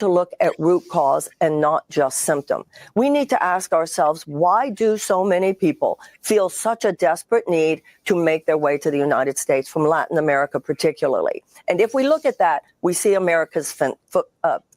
to look at root cause and not just symptom. We need to ask ourselves, why do so many people feel such a desperate need to make their way to the United States from Latin America particularly? And if we look at that, we see America's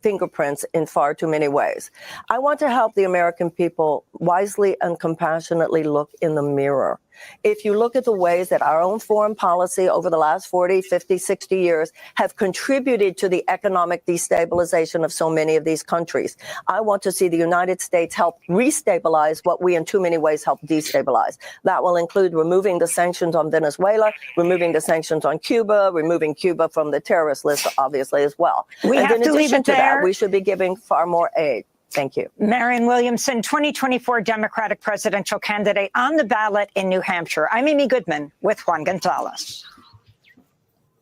fingerprints in far too many ways. I want to help the American people wisely and compassionately look in the mirror. If you look at the ways that our own foreign policy over the last 40, 50, 60 years have contributed to the economic destabilization of so many of these countries, I want to see the United States help restabilize what we in too many ways help destabilize. That will include removing the sanctions on Venezuela, removing the sanctions on Cuba, removing Cuba from the terrorist list, obviously, as well. We have to leave it there. We should be giving far more aid. Thank you. Marianne Williamson, 2024 Democratic presidential candidate on the ballot in New Hampshire. I'm Amy Goodman with Juan Gonzalez.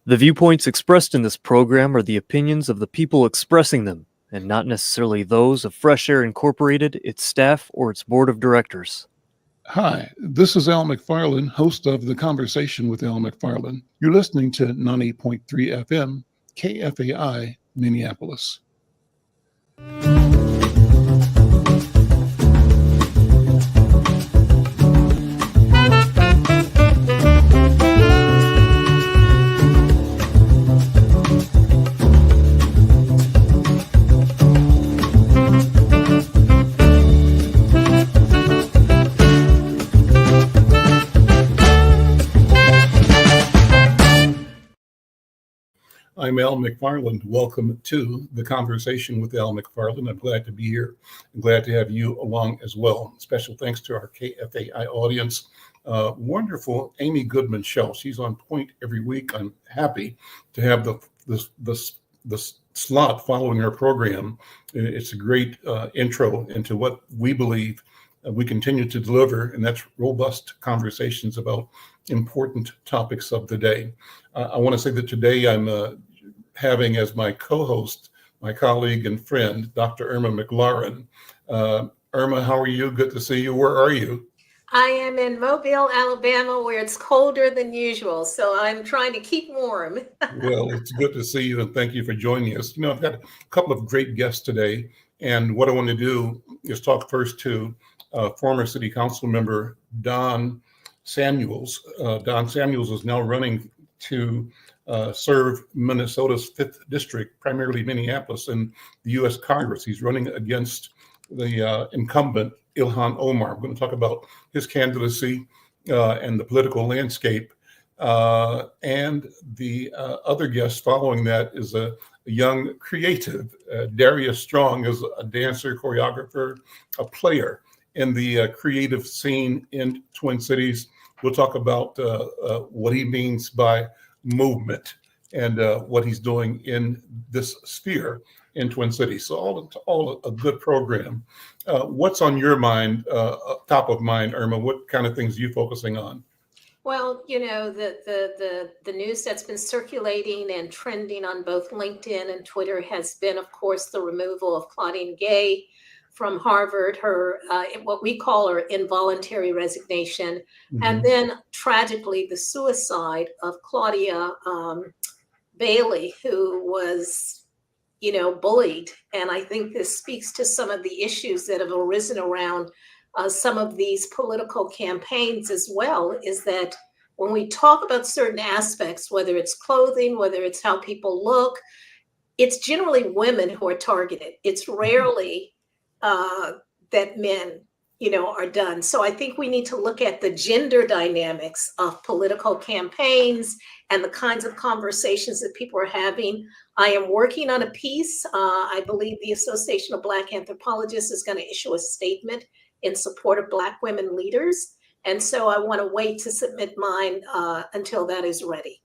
The viewpoints expressed in this program are the opinions of the people expressing them, and not necessarily those of Fresh Air Incorporated, its staff, or its board of directors. Hi, this is Al McFarlane, host of The Conversation with Al McFarlane. You're listening to 98.3 FM, KFAI, Minneapolis. I'm Al McFarlane. Welcome to The Conversation with Al McFarlane. I'm glad to be here. I'm glad to have you along as well. Special thanks to our KFAI audience. Wonderful Amy Goodman show. She's on point every week. I'm happy to have the slot following our program. It's a great intro into what we believe we continue to deliver, and that's robust conversations about important topics of the day. I want to say that today I'm having as my co-host, my colleague and friend, Dr. Irma McClaurin. Irma, how are you? Good to see you. Where are you? I am in Mobile, Alabama, where it's colder than usual, so I'm trying to keep warm. Well, it's good to see you, and thank you for joining us. You know, I've got a couple of great guests today, and what I want to do is talk first to former City Council member Don Samuels. Don Samuels is now running to serve Minnesota's 5th district, primarily Minneapolis, in the U.S. Congress. He's running against the incumbent Ilhan Omar. I'm going to talk about his candidacy and the political landscape. And the other guest following that is a young creative. Darrius Strong is a dancer, choreographer, a player in the creative scene in Twin Cities. We'll talk about what he means by movement and what he's doing in this sphere in Twin Cities. So all a good program. What's on your mind, top of mind, Irma? What kind of things are you focusing on? Well, you know, the news that's been circulating and trending on both LinkedIn and Twitter has been, of course, the removal of Claudine Gay from Harvard, her what we call her involuntary resignation, and then tragically the suicide of Claudia Bailey, who was, you know, bullied. And I think this speaks to some of the issues that have arisen around some of these political campaigns as well, is that when we talk about certain aspects, whether it's clothing, whether it's how people look, it's generally women who are targeted. It's rarely that men, you know, are done. So I think we need to look at the gender dynamics of political campaigns and the kinds of conversations that people are having. I am working on a piece. I believe the Association of Black Anthropologists is going to issue a statement in support of Black women leaders. And so I want to wait to submit mine until that is ready.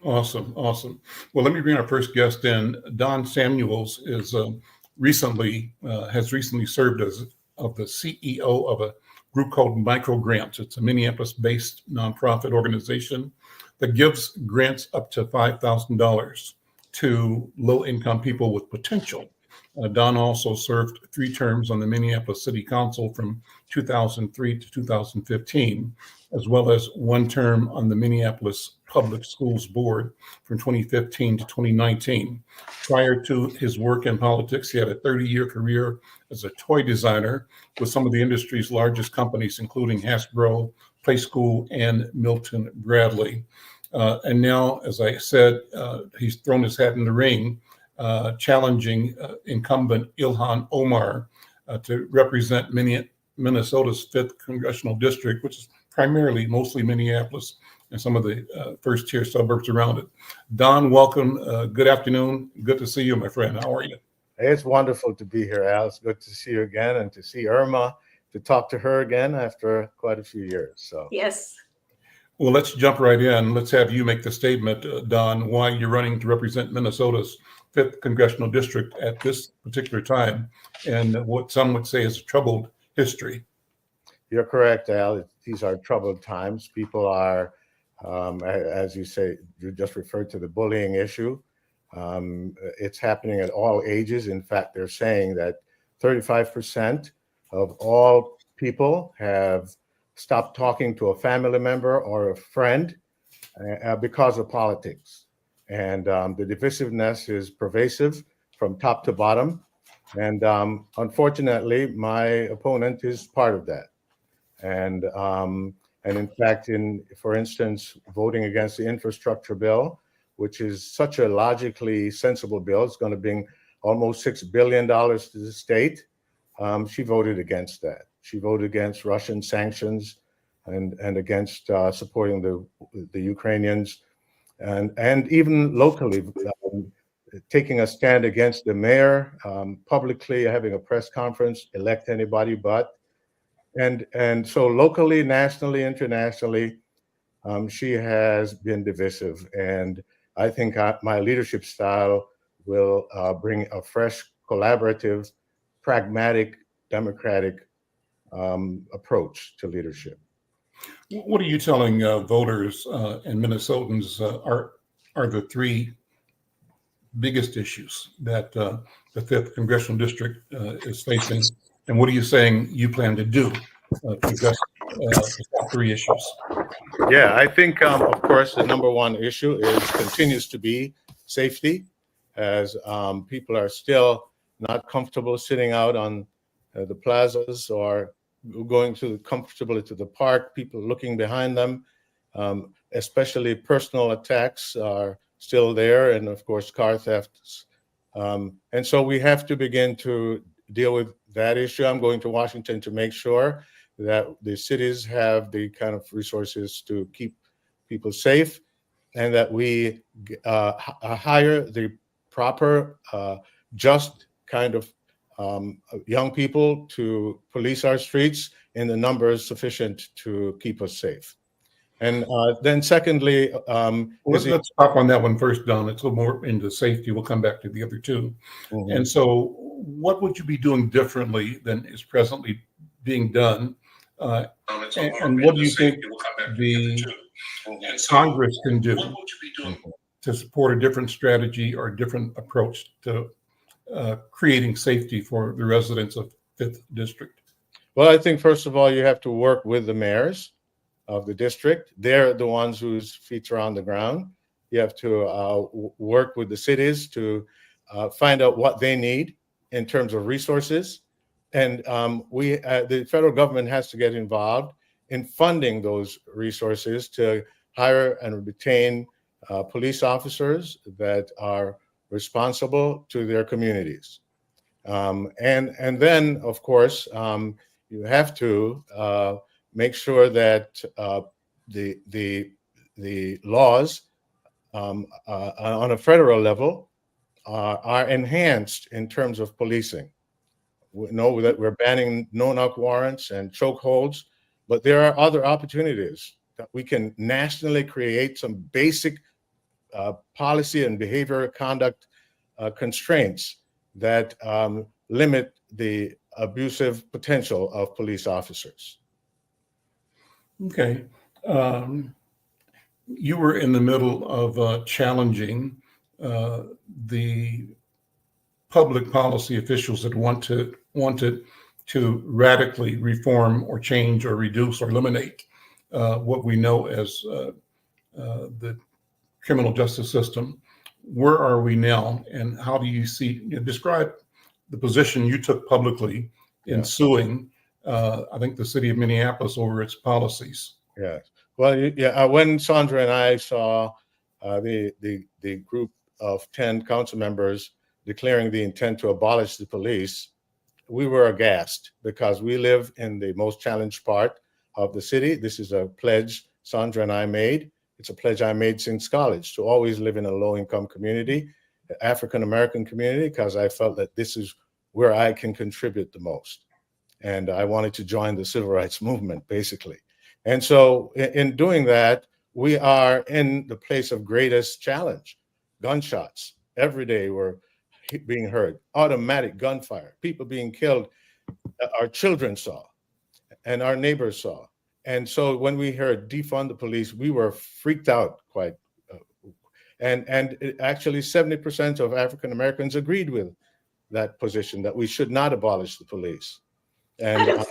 Awesome. Awesome. Well, let me bring our first guest in. Don Samuels is has recently served as the CEO of a group called Micro Grants. It's a Minneapolis-based nonprofit organization that gives grants up to $5,000 to low-income people with potential. Don also served 3 terms on the Minneapolis City Council from 2003 to 2015. as well as one term on the Minneapolis Public Schools Board from 2015 to 2019. Prior to his work in politics, he had a 30-year career as a toy designer with some of the industry's largest companies, including Hasbro, Playskool, and Milton Bradley. And now, as I said, he's thrown his hat in the ring, challenging incumbent Ilhan Omar to represent Minnesota's 5th Congressional District, which is mostly Minneapolis and some of the first-tier suburbs around it. Don, welcome. Good afternoon. Good to see you, my friend. How are you? It's wonderful to be here, Al. It's good to see you again and to see Irma, to talk to her again after quite a few years. So Yes. Well, let's jump right in. Let's have you make the statement, Don, why you're running to represent Minnesota's 5th Congressional District at this particular time, and what some would say is a troubled history. You're correct, Al. These are troubled times. People are, as you say, you just referred to the bullying issue. It's happening at all ages. In fact, they're saying that 35% of all people have stopped talking to a family member or a friend because of politics. And the divisiveness is pervasive from top to bottom. And unfortunately, my opponent is part of that. And in fact, for instance, voting against the infrastructure bill, which is such a logically sensible bill, it's going to bring almost $6 billion to the state. She voted against that. She voted against Russian sanctions and against supporting the Ukrainians, and even locally taking a stand against the mayor, publicly having a press conference, elect anybody but. And so locally, nationally, internationally, she has been divisive. And I think my leadership style will bring a fresh, collaborative, pragmatic, democratic approach to leadership. What are you telling voters and Minnesotans are the 3 biggest issues that the 5th Congressional District is facing? And what are you saying you plan to do to address the top 3 issues? Yeah, I think, of course, the number one issue continues to be safety, as people are still not comfortable sitting out on the plazas or going comfortably to the park, people looking behind them, especially personal attacks are still there, and of course, car thefts. And so we have to begin to deal with that issue. I'm going to Washington to make sure that the cities have the kind of resources to keep people safe, and that we hire the proper, just kind of young people to police our streets in the numbers sufficient to keep us safe. And then secondly, let's stop on that one first, Don. Let's go more into safety. We'll come back to the other 2. Mm-hmm. And so what would you be doing differently than is presently being done? And what do you think the Congress can do to support a different strategy or a different approach to creating safety for the residents of 5th District? Well, I think, first of all, you have to work with the mayors of the district. They're the ones whose feet are on the ground. You have to work with the cities to find out what they need in terms of resources. And the federal government has to get involved in funding those resources to hire and retain police officers that are responsible to their communities. And then, of course, you have to make sure that the laws on a federal level are enhanced in terms of policing. We know that we're banning no-knock warrants and chokeholds, but there are other opportunities that we can nationally create some basic policy and behavioral conduct constraints that limit the abusive potential of police officers. Okay. You were in the middle of challenging the public policy officials that wanted to radically reform or change or reduce or eliminate what we know as the criminal justice system. Where are we now, and how do you see, describe the position you took publicly in suing, I think, the city of Minneapolis over its policies? Yes. Well, when Sandra and I saw the group of 10 council members declaring the intent to abolish the police, we were aghast because we live in the most challenged part of the city. This is a pledge Sandra and I made. It's a pledge I made since college to always live in a low-income community, African-American community, because I felt that this is where I can contribute the most. And I wanted to join the civil rights movement, basically. And so in doing that, we are in the place of greatest challenge. Gunshots every day were being heard, automatic gunfire, people being killed. Our children saw and our neighbors saw. And so when we heard defund the police, we were freaked out quite. And actually 70% of African Americans agreed with that position, that we should not abolish the police. And I don't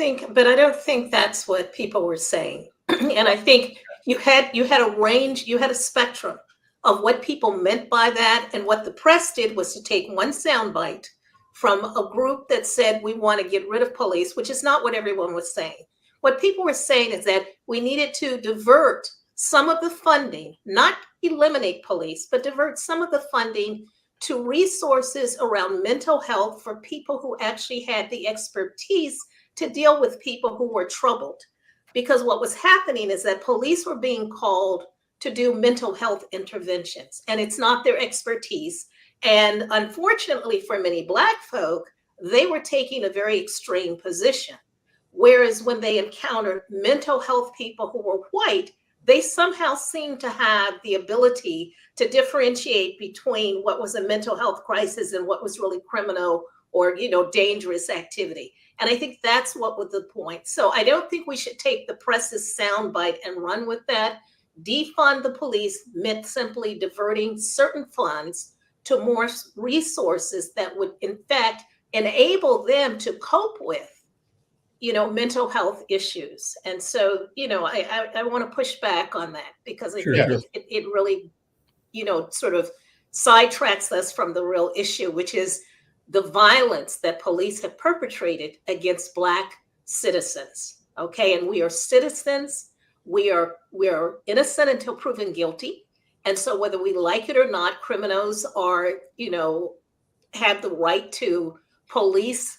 think that's what people were saying. And I think you had a range, you had a spectrum of what people meant by that. And what the press did was to take one soundbite from a group that said we want to get rid of police, which is not what everyone was saying. What people were saying is that we needed to divert some of the funding, not eliminate police, but divert some of the funding to resources around mental health for people who actually had the expertise to deal with people who were troubled. Because what was happening is that police were being called to do mental health interventions, and it's not their expertise. And unfortunately for many Black folk, they were taking a very extreme position. Whereas when they encountered mental health people who were white, they somehow seemed to have the ability to differentiate between what was a mental health crisis and what was really criminal or, dangerous activity. And I think that's what was the point. So I don't think we should take the press's soundbite and run with that. Defund the police meant simply diverting certain funds to more resources that would, in fact, enable them to cope with mental health issues. And so, I want to push back on that because I think it really, sort of sidetracks us from the real issue, which is the violence that police have perpetrated against Black citizens. Okay. And we are citizens. We are innocent until proven guilty. And so whether we like it or not, criminals are, have the right to police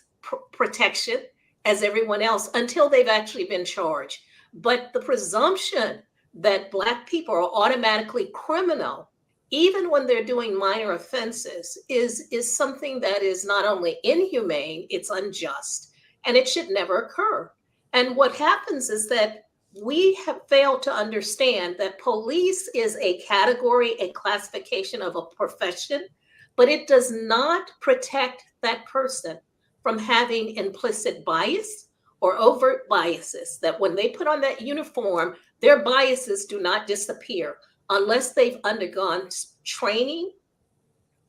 protection as everyone else until they've actually been charged. But the presumption that Black people are automatically criminal, even when they're doing minor offenses, is something that is not only inhumane, it's unjust, and it should never occur. And what happens is that we have failed to understand that police is a category, a classification of a profession, but it does not protect that person from having implicit bias or overt biases, that when they put on that uniform, their biases do not disappear unless they've undergone training,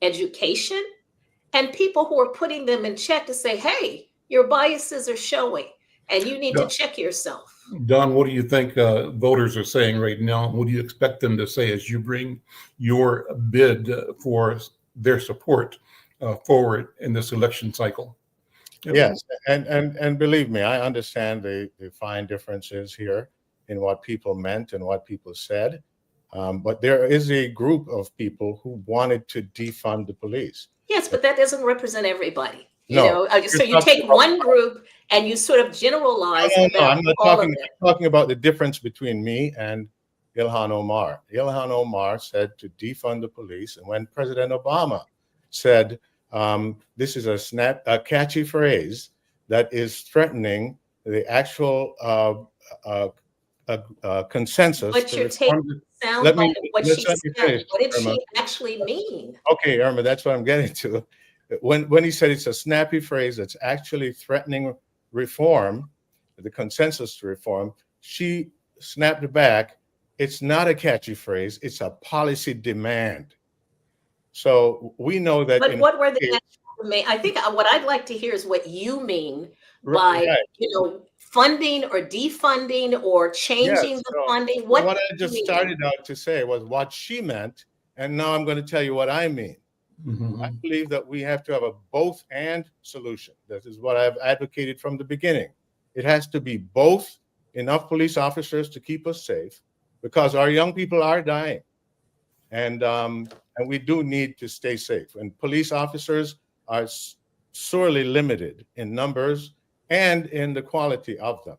education, and people who are putting them in check to say, hey, your biases are showing and you need to check yourself. Don, what do you think voters are saying right now? What do you expect them to say as you bring your bid for their support forward in this election cycle? Yes, and believe me, I understand the fine differences here in what people meant and what people said. But there is a group of people who wanted to defund the police. Yes, but that doesn't represent everybody. No, So you take one group and you sort of generalize. No, I'm not talking. I'm talking about the difference between me and Ilhan Omar. Ilhan Omar said to defund the police, and when President Obama said this is a catchy phrase that is threatening the actual consensus. But you're taking sound bite of what she said. What did she actually mean? Okay, Irma, that's what I'm getting to. When he said it's a snappy phrase that's actually threatening reform, the consensus to reform, she snapped back. It's not a catchy phrase. It's a policy demand. So we know that. But what were the actual? I think what I'd like to hear is what you mean by funding or defunding or changing Yes, the so funding? what What I do you just mean? started out to say was what she meant, and now I'm going to tell you what I mean. Mhm. I believe that we have to have a both and solution. This is what I've advocated from the beginning. It has to be both enough police officers to keep us safe, because our young people are dying, and we do need to stay safe. And police officers are sorely limited in numbers and in the quality of them.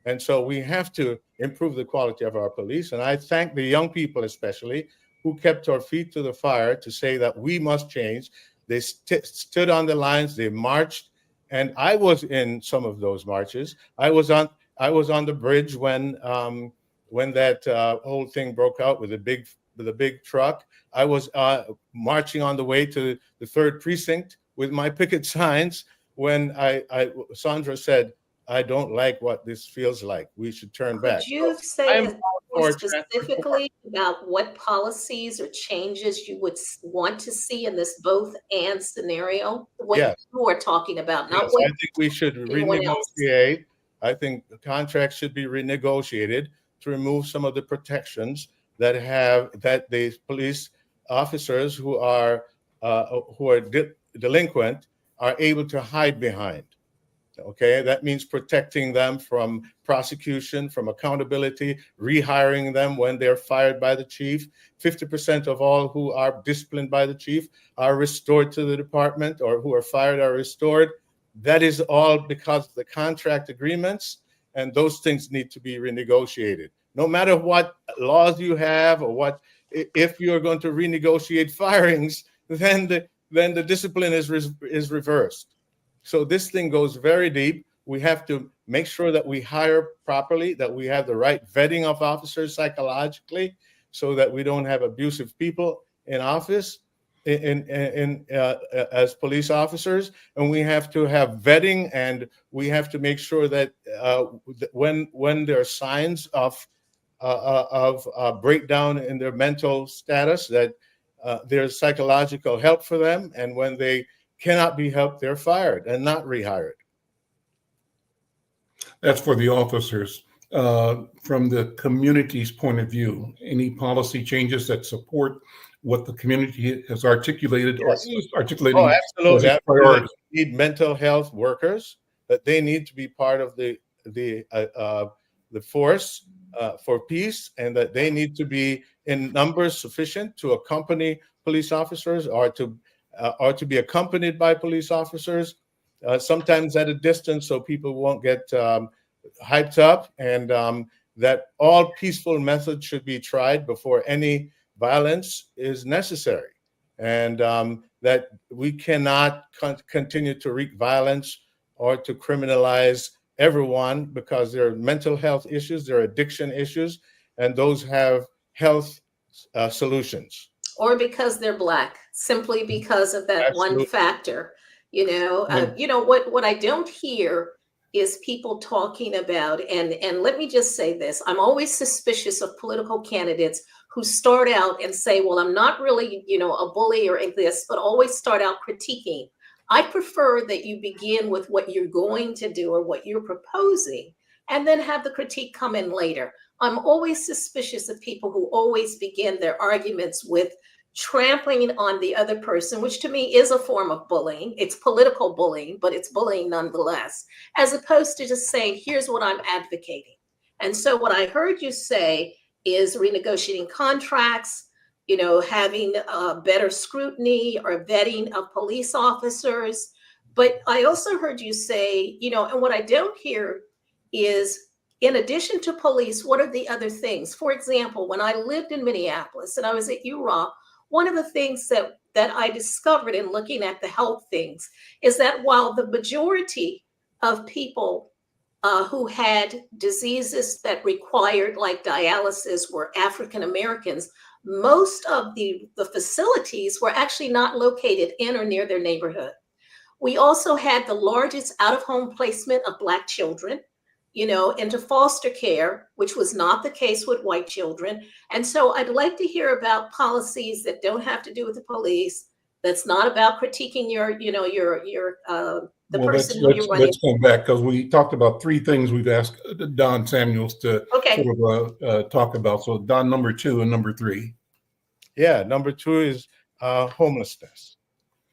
And so we have to improve the quality of our police. And I thank the young people, especially, who kept our feet to the fire to say that we must change. They stood on the lines, they marched, and I was in some of those marches. I was on the bridge when that whole thing broke out with a big truck. I was marching on the way to the 3rd precinct with my picket signs when Sandra said, "I don't like what this feels like. We should turn back." Could you So say I'm more all for trans reform. specifically about what policies or changes you would want to see in this both and scenario? What Yes, you are talking about, not yes. what I think we should anyone else. renegotiate. I think the contracts should be renegotiated to remove some of the protections that the police officers who are delinquent are able to hide behind. Okay, that means protecting them from prosecution, from accountability, rehiring them when they're fired by the chief. 50% of all who are disciplined by the chief are restored to the department, or who are fired are restored. That is all because of the contract agreements, and those things need to be renegotiated. No matter what laws you have, or if you're going to renegotiate firings, then the discipline is reversed. So this thing goes very deep. We have to make sure that we hire properly, that we have the right vetting of officers psychologically, so that we don't have abusive people in office as police officers. And we have to have vetting, and we have to make sure that when there are signs of breakdown in their mental status, that there's psychological help for them, and when they cannot be helped, they're fired and not rehired. That's for the officers. From the community's point of view, any policy changes that support what the community has articulated or Yes. is articulating as Absolutely. a priority? We need mental health workers, that they need to be part of the force for peace, and that they need to be in numbers sufficient to accompany police officers, or to be accompanied by police officers, sometimes at a distance, so people won't get hyped up, and that all peaceful methods should be tried before any violence is necessary, and that we cannot continue to wreak violence or to criminalize everyone, because there are mental health issues, there are addiction issues, and those have health solutions. Or because they're Black, simply because of that Absolutely. one factor. What I don't hear is people talking about, and let me just say this, I'm always suspicious of political candidates who start out and say, well, I'm not really, a bully or this, but always start out critiquing. I prefer that you begin with what you're going to do or what you're proposing, and then have the critique come in later. I'm always suspicious of people who always begin their arguments with trampling on the other person, which to me is a form of bullying. It's political bullying, but it's bullying nonetheless, as opposed to just saying, here's what I'm advocating. And so what I heard you say is renegotiating contracts, having better scrutiny or vetting of police officers. But I also heard you say, and what I don't hear is, in addition to police, what are the other things? For example, when I lived in Minneapolis and I was at URA, one of the things that I discovered in looking at the health things is that while the majority of people who had diseases that required like dialysis were African Americans, most of the facilities were actually not located in or near their neighborhood. We also had the largest out-of-home placement of Black children, into foster care, which was not the case with white children. And so I'd like to hear about policies that don't have to do with the police, that's not about critiquing your the Well, person who you're running. let's come back because we talked about three things we've asked Don Samuels to Okay. sort of talk about. So Don, number 2 and number 3. Yeah, number 2 is homelessness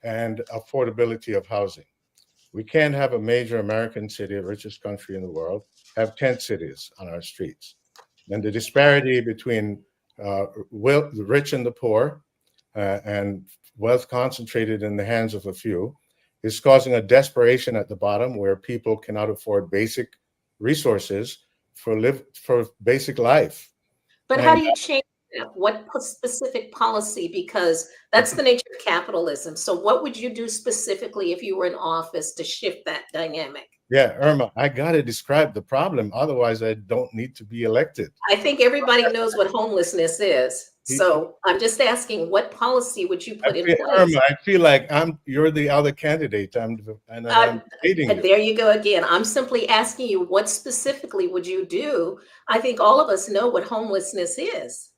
and affordability of housing. We can't have a major American city, the richest country in the world, have tent cities on our streets. And the disparity between the rich and the poor and wealth concentrated in the hands of a few is causing a desperation at the bottom where people cannot afford basic resources for basic life. But how do you change that? What specific policy? Because that's the nature of capitalism. So what would you do specifically if you were in office to shift that dynamic? Yeah, Irma, I got to describe the problem. Otherwise, I don't need to be elected. I think everybody knows what homelessness is. So I'm just asking, what policy would you put in place? Irma, I feel like you're the other candidate. I'm dating you. There you go again. I'm simply asking you, what specifically would you do? I think all of us know what homelessness is.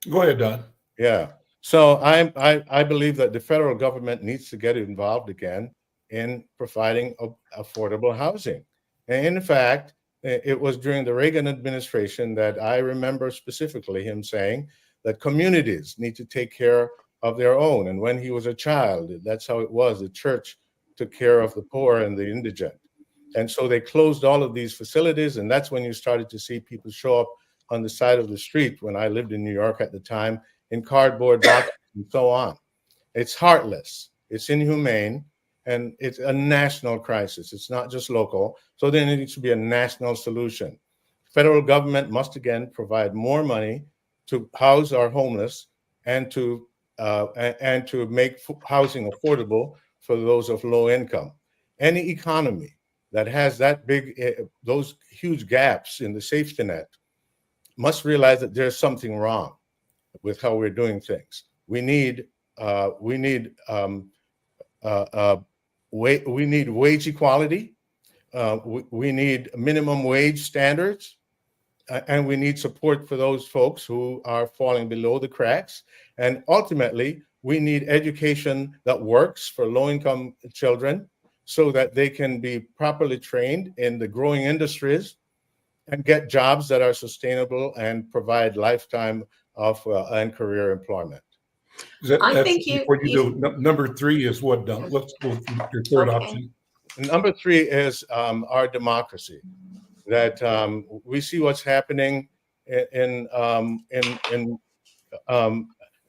Go ahead, Don. Yeah. So I believe that the federal government needs to get involved again in providing affordable housing. And in fact, it was during the Reagan administration that I remember specifically him saying that communities need to take care of their own. And when he was a child, that's how it was. The church took care of the poor and the indigent. And so they closed all of these facilities. And that's when you started to see people show up on the side of the street when I lived in New York at the time in cardboard boxes and so on. It's heartless. It's inhumane. And it's a national crisis. It's not just local. So there needs to be a national solution. Federal government must again provide more money to house our homeless and to make housing affordable for those of low income. Any economy that has that those huge gaps in the safety net must realize that there's something wrong with how we're doing things. We need wage equality. We need minimum wage standards, and we need support for those folks who are falling below the cracks. And ultimately, we need education that works for low-income children so that they can be properly trained in the growing industries and get jobs that are sustainable and provide lifetime of and career employment. I think number 3 is what, Don? Let's go through your third option. Number 3 is our democracy. That we see what's happening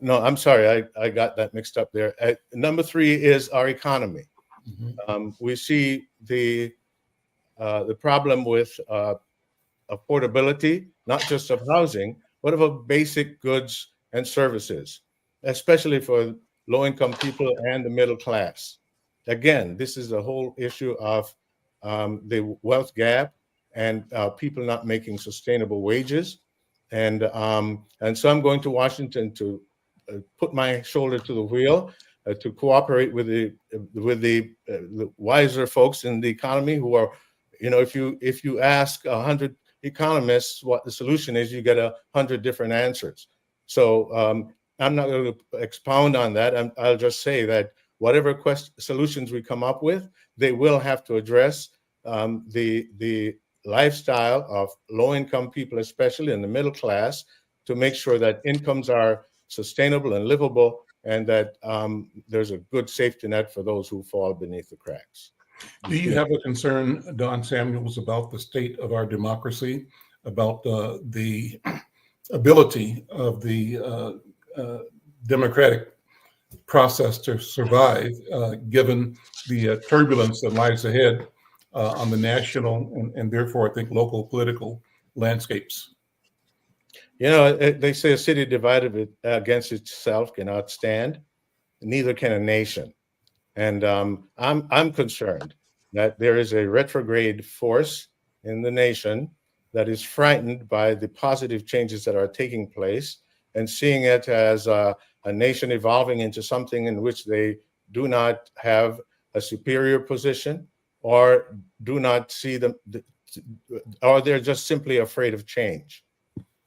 no, I'm sorry, I got that mixed up there. Number 3 is our economy. Mm-hmm. We see the problem with affordability, not just of housing, but of basic goods and services, especially for low-income people and the middle class. Again, this is a whole issue of the wealth gap and people not making sustainable wages. And so I'm going to Washington to put my shoulder to the wheel to cooperate with the wiser folks in the economy who are, if you ask 100 economists what the solution is, you get 100 different answers. So I'm not going to expound on that. I'll just say that whatever solutions we come up with, they will have to address the lifestyle of low-income people, especially in the middle class, to make sure that incomes are sustainable and livable, and that there's a good safety net for those who fall beneath the cracks. Do you have a concern, Don Samuels, about the state of our democracy, about the ability of the democratic process to survive, given the turbulence that lies ahead on the national and therefore, I think, local political landscapes? They say a city divided against itself cannot stand. Neither can a nation. And I'm concerned that there is a retrograde force in the nation that is frightened by the positive changes that are taking place and seeing it as a nation evolving into something in which they do not have a superior position or do not see them, or they're just simply afraid of change.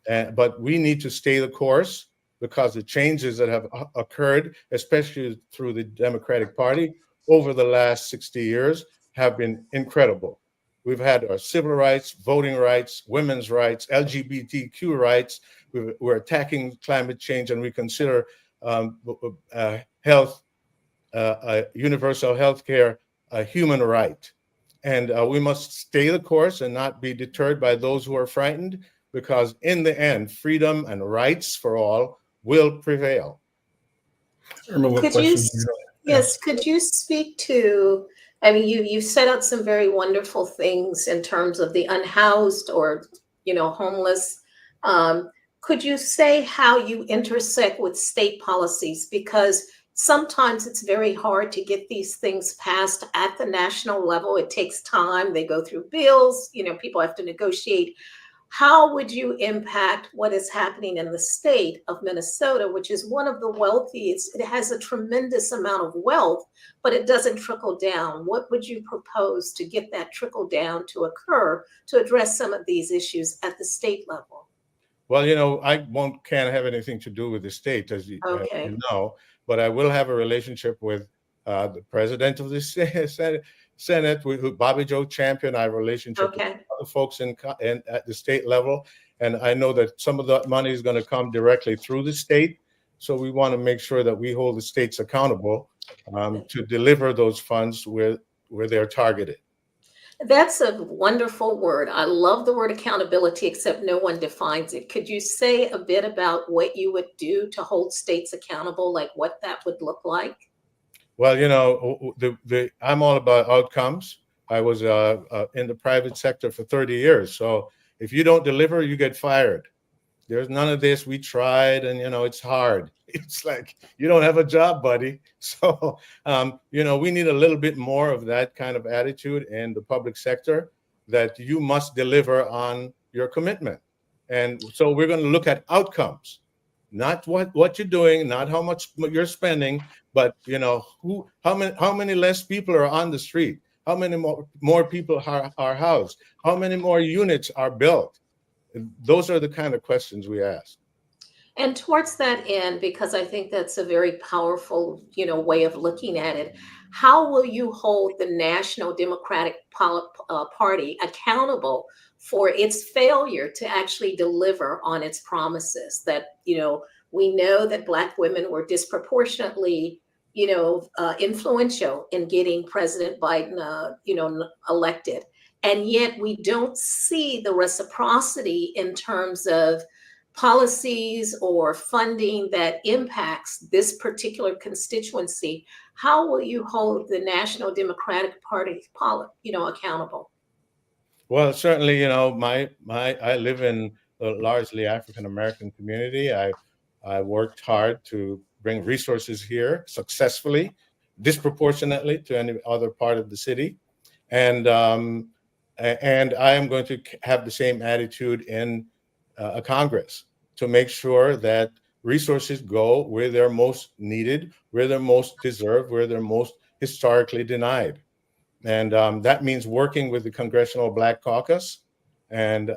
But we need to stay the course, because the changes that have occurred, especially through the Democratic Party, over the last 60 years have been incredible. We've had our civil rights, voting rights, women's rights, LGBTQ rights. We're attacking climate change, and we consider health, universal health care, a human right. And we must stay the course and not be deterred by those who are frightened, because in the end, freedom and rights for all will prevail. Irma, what Could you, questions do you have? yes, could you speak to, I mean, you set out some very wonderful things in terms of the unhoused or, homeless. Could you say how you intersect with state policies? Because sometimes it's very hard to get these things passed at the national level. It takes time. They go through bills, people have to negotiate. How would you impact what is happening in the state of Minnesota, which is one of the wealthiest? It has a tremendous amount of wealth, but it doesn't trickle down. What would you propose to get that trickle down to occur to address some of these issues at the state level? Well, I can't have anything to do with the state, as you know, but I will have a relationship with the president of the Senate, with Bobby Joe Champion. I have a relationship with other folks at the state level, and I know that some of the money is going to come directly through the state. So we want to make sure that we hold the states accountable to deliver those funds where they're targeted. That's a wonderful word. I love the word accountability, except no one defines it. Could you say a bit about what you would do to hold states accountable, like what that would look like? Well, I'm all about outcomes. I was in the private sector for 30 years. So if you don't deliver, you get fired. There's none of this. We tried, and it's hard. It's like, you don't have a job, buddy. So we need a little bit more of that kind of attitude in the public sector, that you must deliver on your commitment. And so we're going to look at outcomes, not what you're doing, not how much you're spending, but how many less people are on the street, how many more people are housed, how many more units are built. Those are the kind of questions we ask. And towards that end, because I think that's a very powerful, way of looking at it, how will you hold the National Democratic Party accountable for its failure to actually deliver on its promises? That, we know that Black women were disproportionately, influential in getting President Biden, elected. And yet we don't see the reciprocity in terms of policies or funding that impacts this particular constituency. How will you hold the National Democratic Party, accountable? Well, certainly, I live in a largely African American community. I worked hard to bring resources here successfully, disproportionately to any other part of the city, and I am going to have the same attitude in a Congress to make sure that resources go where they're most needed, where they're most deserved, where they're most historically denied. And that means working with the Congressional Black Caucus and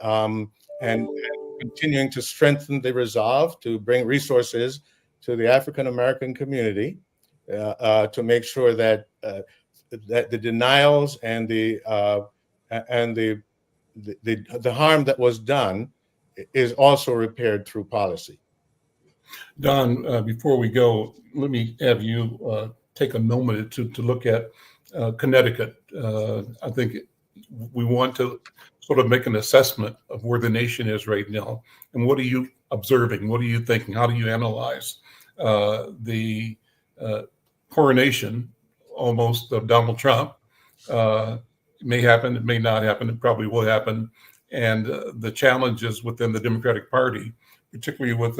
continuing to strengthen the resolve to bring resources to the African American community to make sure that that the denials and the harm that was done is also repaired through policy. Don, before we go, let me have you take a moment to look at Connecticut. I think we want to sort of make an assessment of where the nation is right now. And what are you observing? What are you thinking? How do you analyze the coronation almost of Donald Trump? It may happen, it may not happen, it probably will happen. And the challenges within the Democratic Party, particularly with,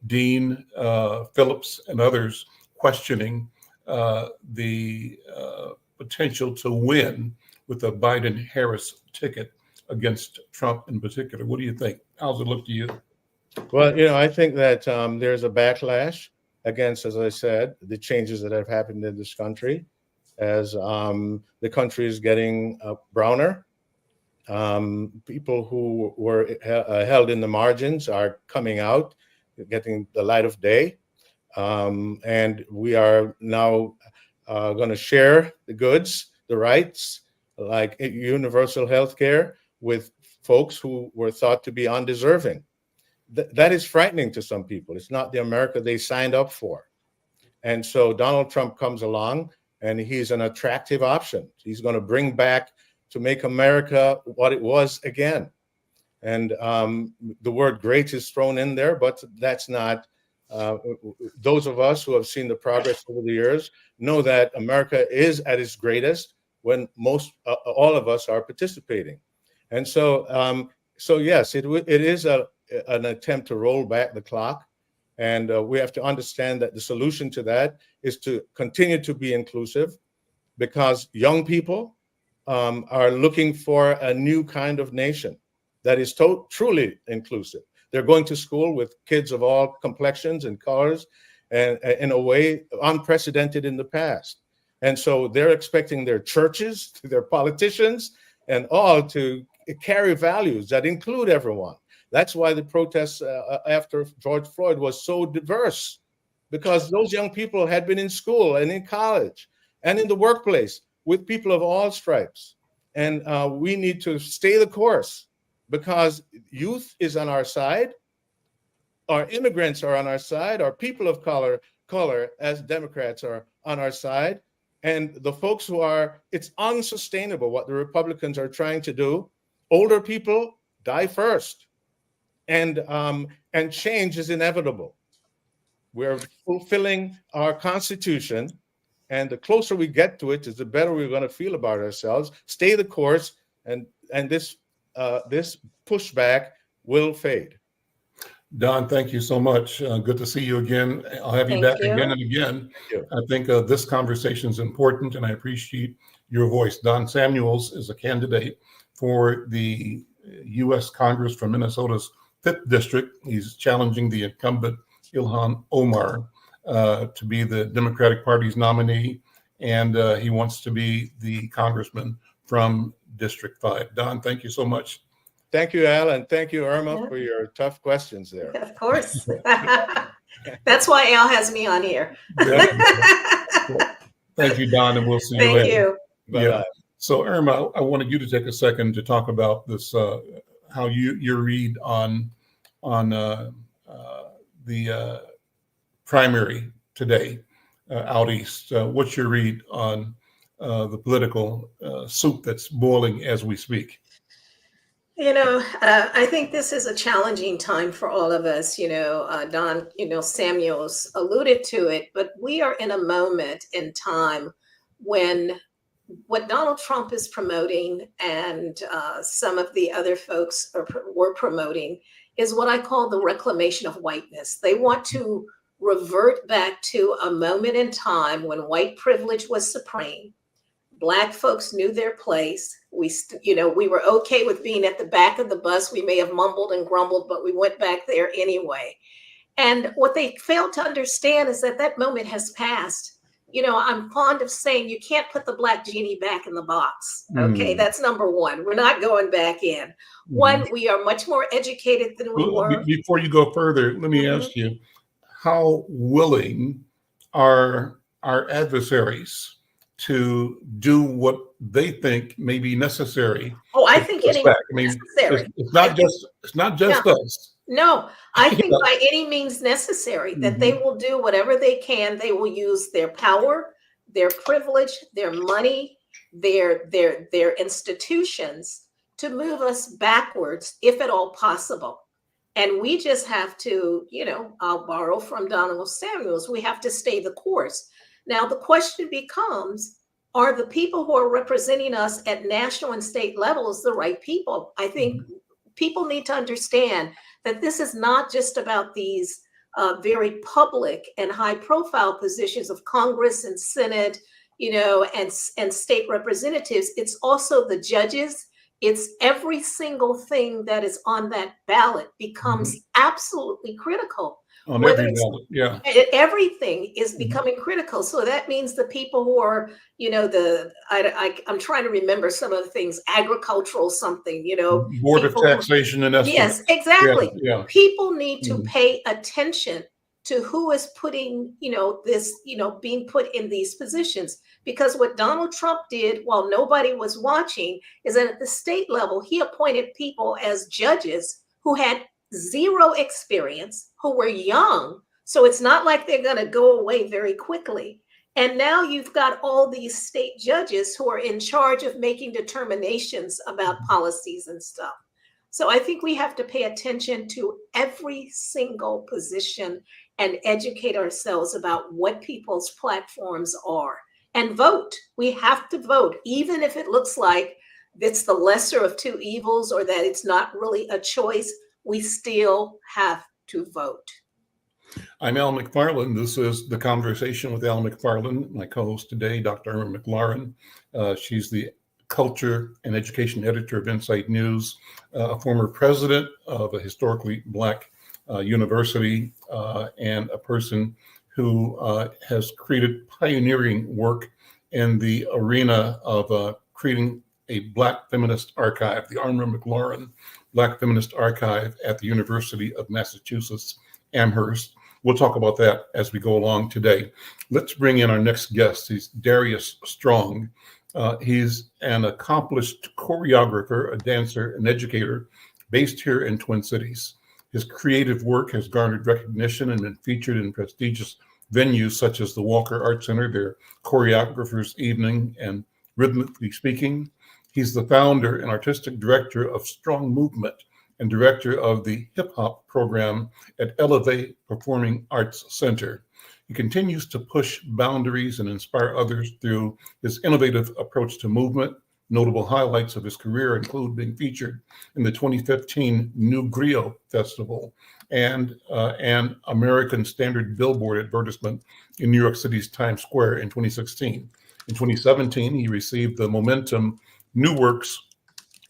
Dean Phillips and others questioning the potential to win with a Biden-Harris ticket against Trump in particular. What do you think? How's it look to you? Well, I think that there's a backlash against, as I said, the changes that have happened in this country as the country is getting browner. People who were held in the margins are coming out, getting the light of day. And we are now going to share the goods, the rights, like universal health care, with folks who were thought to be undeserving. That is frightening to some people. It's not the America they signed up for. And so Donald Trump comes along, and he's an attractive option. He's going to bring back, to make America what it was again. And the word great is thrown in there, but that's not, those of us who have seen the progress over the years know that America is at its greatest when all of us are participating. And so, yes, it is an attempt to roll back the clock. And we have to understand that the solution to that is to continue to be inclusive, because young people are looking for a new kind of nation that is truly inclusive. They're going to school with kids of all complexions and colors, and in a way unprecedented in the past. And so they're expecting their churches, their politicians, and all to carry values that include everyone. That's why the protests after George Floyd was so diverse, because those young people had been in school and in college and in the workplace with people of all stripes. And we need to stay the course, because youth is on our side, our immigrants are on our side, our people of color as Democrats are on our side. And the folks who are, it's unsustainable what the Republicans are trying to do. Older people die first. And change is inevitable. We're fulfilling our Constitution, and the closer we get to it, is the better we're going to feel about ourselves. Stay the course, and this pushback will fade. Don, thank you so much. Good to see you again. I'll have you back again and again. I think this conversation is important, and I appreciate your voice. Don Samuels is a candidate for the U.S. Congress from Minnesota's 5th District. He's challenging the incumbent Ilhan Omar to be the Democratic Party's nominee, and he wants to be the congressman from District 5. Don, thank you so much. Thank you, Al, and thank you, Irma, for your tough questions there. Of course. That's why Al has me on here. Thank you, Don, and we'll see you later. Thank you. Bye-bye. Yeah. So, Irma, I wanted you to take a second to talk about this, how your read on the primary today out east. What's your read on the political soup that's boiling as we speak? I think this is a challenging time for all of us. Don, Samuels alluded to it, but we are in a moment in time when what Donald Trump is promoting and some of the other folks were promoting is what I call the reclamation of whiteness. They want to revert back to a moment in time when white privilege was supreme. Black folks knew their place. We were okay with being at the back of the bus. We may have mumbled and grumbled, but we went back there anyway. And what they failed to understand is that moment has passed. I'm fond of saying you can't put the black genie back in the box. Okay, that's number one. We're not going back in. One, we are much more educated than we were. Before you go further, let me ask you, how willing are our adversaries to do what they think may be necessary? Oh, I think it's necessary. It's not just us. No, I think by any means necessary that they will do whatever they can. They will use their power, their privilege, their money, their institutions to move us backwards, if at all possible. And we just have to, I'll borrow from Donald Samuels, we have to stay the course. Now, the question becomes, are the people who are representing us at national and state levels the right people? I think people need to understand that this is not just about these very public and high profile positions of Congress and Senate, and state representatives. It's also the judges. It's every single thing that is on that ballot becomes absolutely critical. On every ballot, yeah. Everything is becoming critical. So that means the people who are, I'm trying to remember some of the things, agricultural something, Board of Taxation and Estimate. Yes, exactly. Yeah. People need to pay attention to who is putting, this, being put in these positions. Because what Donald Trump did while nobody was watching is that at the state level, he appointed people as judges who had zero experience, who were young. So it's not like they're going to go away very quickly. And now you've got all these state judges who are in charge of making determinations about policies and stuff. So I think we have to pay attention to every single position and educate ourselves about what people's platforms are and vote. We have to vote, even if it looks like it's the lesser of two evils or that it's not really a choice. We still have to vote. I'm Al McFarlane. This is The Conversation with Al McFarlane. My co-host today, Dr. Irma McClaurin. She's the Culture and Education Editor of Insight News, a former president of a historically Black university, and a person who has created pioneering work in the arena of creating a Black feminist archive, the Irma McClaurin Black Feminist Archive at the University of Massachusetts, Amherst. We'll talk about that as we go along today. Let's bring in our next guest. He's Darrius Strong. He's an accomplished choreographer, a dancer, an educator based here in Twin Cities. His creative work has garnered recognition and been featured in prestigious venues such as the Walker Art Center, their Choreographers Evening, and Rhythmically Speaking. He's the founder and artistic director of STRONGmovement and director of the hip hop program at Elevate Performing Arts Center. He continues to push boundaries and inspire others through his innovative approach to movement. Notable highlights of his career include being featured in the 2015 New Griot Festival and an American Standard Billboard advertisement in New York City's Times Square in 2016. In 2017, he received the Momentum New Works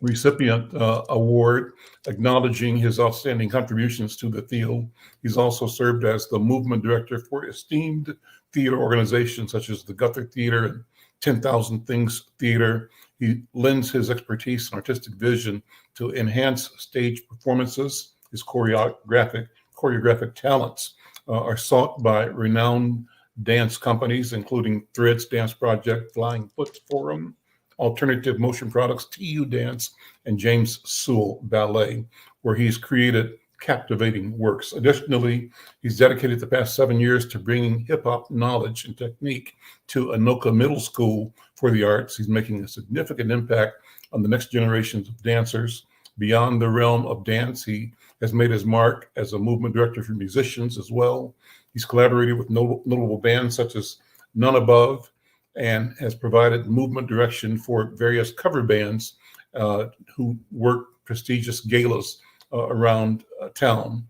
recipient award, acknowledging his outstanding contributions to the field. He's also served as the movement director for esteemed theater organizations such as the Guthrie Theater and 10,000 Things Theater. He lends his expertise and artistic vision to enhance stage performances. His choreographic talents are sought by renowned dance companies, including Threads Dance Project, Flying Foot Forum, Alternative Motion Products, TU Dance, and James Sewell Ballet, where he's created captivating works. Additionally, he's dedicated the past 7 years to bringing hip-hop knowledge and technique to Anoka Middle School for the Arts. He's making a significant impact on the next generations of dancers. Beyond the realm of dance, he has made his mark as a movement director for musicians as well. He's collaborated with notable bands such as None Above, and has provided movement direction for various cover bands who work prestigious galas around town.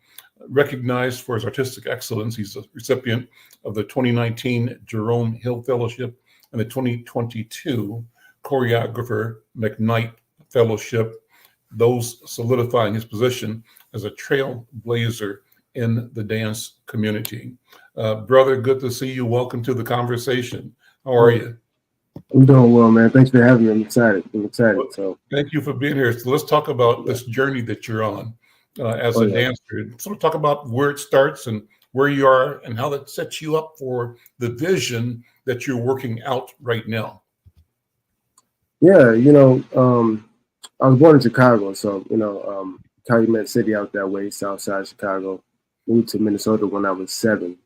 Recognized for his artistic excellence, he's a recipient of the 2019 Jerome Hill Fellowship and the 2022 Choreographer McKnight Fellowship, those solidifying his position as a trailblazer in the dance community. Brother, good to see you. Welcome to the conversation. How are you? I'm doing well, man. Thanks for having me. I'm excited. So thank you for being here. So let's talk about this journey that you're on as a dancer. Sort of talk about where it starts and where you are and how that sets you up for the vision that you're working out right now. Yeah, I was born in Chicago, so Calumet City out that way, south side of Chicago. Moved to Minnesota when I was 7.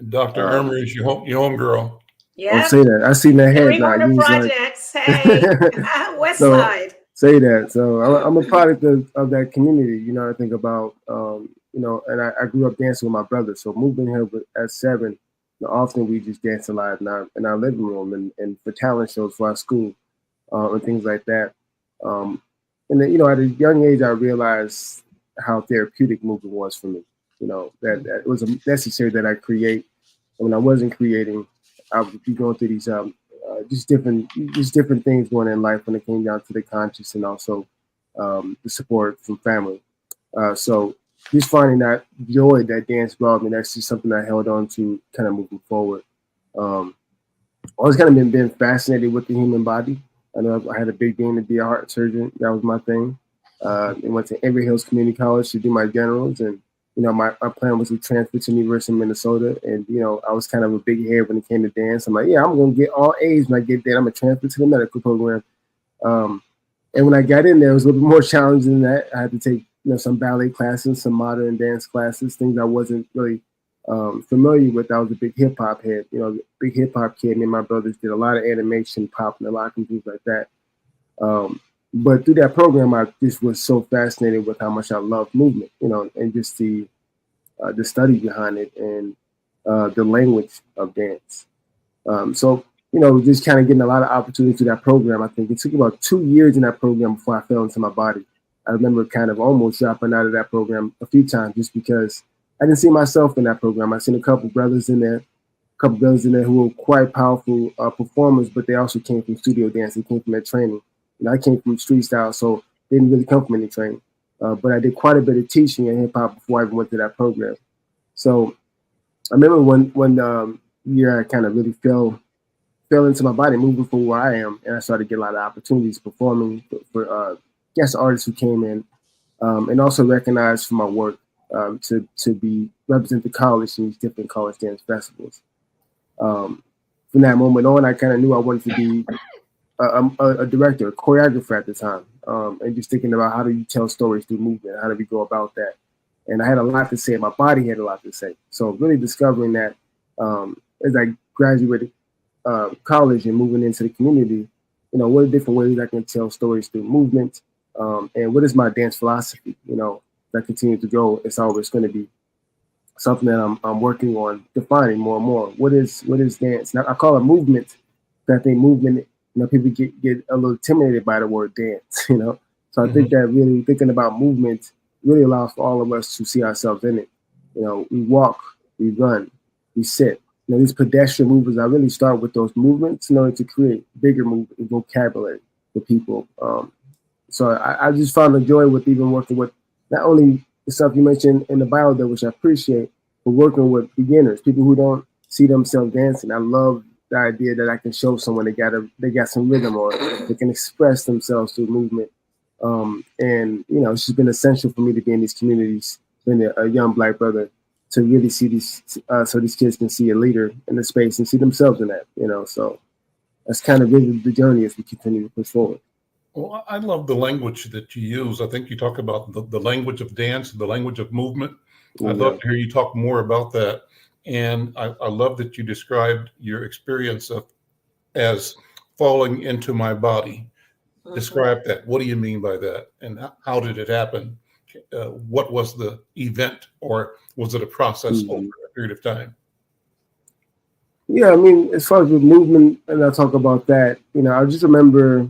Dr. Irma is your home girl. Yeah. Say that. I see that head now. Projects. Hey, West Side. Say that. So I'm a product of that community. I think about, and I grew up dancing with my brother. So moving here at 7, often we just dance a lot in our living room and for talent shows for our school and things like that. And then, at a young age, I realized how therapeutic movement was for me. That it was necessary that I create. And when I wasn't creating, I would be going through these just different things going in life when it came down to the conscious and also the support from family. So just finding that joy that dance brought me, that's just something I held on to kind of moving forward. Always kind of been fascinated with the human body. I know I had a big dream to be a heart surgeon. That was my thing. I went to Emory Hills Community College to do my generals, and my plan was to transfer to the University of Minnesota. And, I was kind of a big head when it came to dance. I'm like, yeah, I'm going to get all A's when I get there. I'm going to transfer to the medical program. And when I got in there, it was a little bit more challenging than that. I had to take, some ballet classes, some modern dance classes, things I wasn't really familiar with. I was a big hip hop head, big hip hop kid. Me and my brothers did a lot of animation, pop, and a lot of things like that. But through that program, I just was so fascinated with how much I loved movement, and just the study behind it and the language of dance. So just kind of getting a lot of opportunities through that program. I think it took about 2 years in that program before I fell into my body. I remember kind of almost dropping out of that program a few times just because I didn't see myself in that program. I seen a couple brothers in there who were quite powerful performers, but they also came from studio dance. They came from that training. I came from street style, so they didn't really come from any training. But I did quite a bit of teaching in hip hop before I even went to that program. So I remember one year I kind of really fell into my body, moving from where I am, and I started to get a lot of opportunities performing for guest artists who came in, and also recognized for my work to be represent the college in these different college dance festivals. From that moment on, I kind of knew I wanted to be a director, a choreographer at the time, and just thinking about how do you tell stories through movement, how do we go about that? And I had a lot to say, my body had a lot to say. So really discovering that as I graduated college and moving into the community, what are different ways I can tell stories through movement, and what is my dance philosophy? That continues to go. It's always going to be something that I'm working on defining more and more. What is dance? Now I call it movement. But I think movement, people get a little intimidated by the word dance. So I think that really thinking about movement really allows for all of us to see ourselves in it. We walk, we run, we sit. These pedestrian movements, I really start with those movements in order to create bigger movement vocabulary for people. So I just found the joy with even working with not only the stuff you mentioned in the bio there, which I appreciate, but working with beginners, people who don't see themselves dancing. I love the idea that I can show someone they got some rhythm, or they can express themselves through movement. And it's just been essential for me to be in these communities, being a young Black brother, to really see these, so these kids can see a leader in the space and see themselves in that. So that's kind of really the journey as we continue to push forward. Well, I love the language that you use. I think you talk about the language of dance, the language of movement. I'd love to hear you talk more about that. And I love that you described your experience as falling into my body. Describe that. What do you mean by that? And how did it happen? What was the event, or was it a process over a period of time? Yeah, I mean, as far as the movement, and I'll talk about that, I just remember,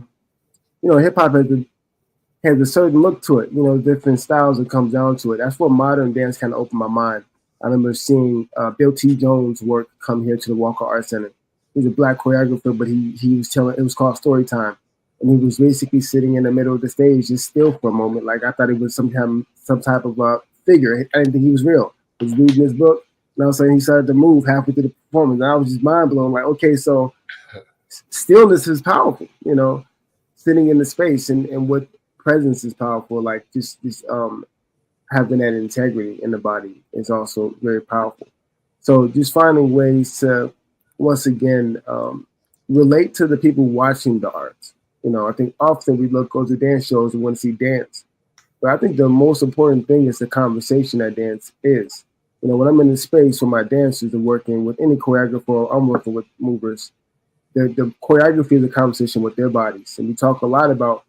hip hop has a certain look to it, different styles that comes down to it. That's what modern dance kind of opened my mind. I remember seeing Bill T. Jones' work come here to the Walker Art Center. He's a Black choreographer, but he was telling, it was called Story Time. And he was basically sitting in the middle of the stage, just still for a moment. Like I thought it was some type of figure. I didn't think he was real. He was reading his book, and all of a sudden he started to move halfway through the performance. And I was just mind blown. Like, okay, so stillness is powerful. Sitting in the space and what presence is powerful. Like just having that integrity in the body is also very powerful. So just finding ways to once again relate to the people watching the arts. I think often we go to dance shows and want to see dance. But I think the most important thing is the conversation that dance is. When I'm in the space where my dancers are working with any choreographer, I'm working with movers, the choreography is a conversation with their bodies. And we talk a lot about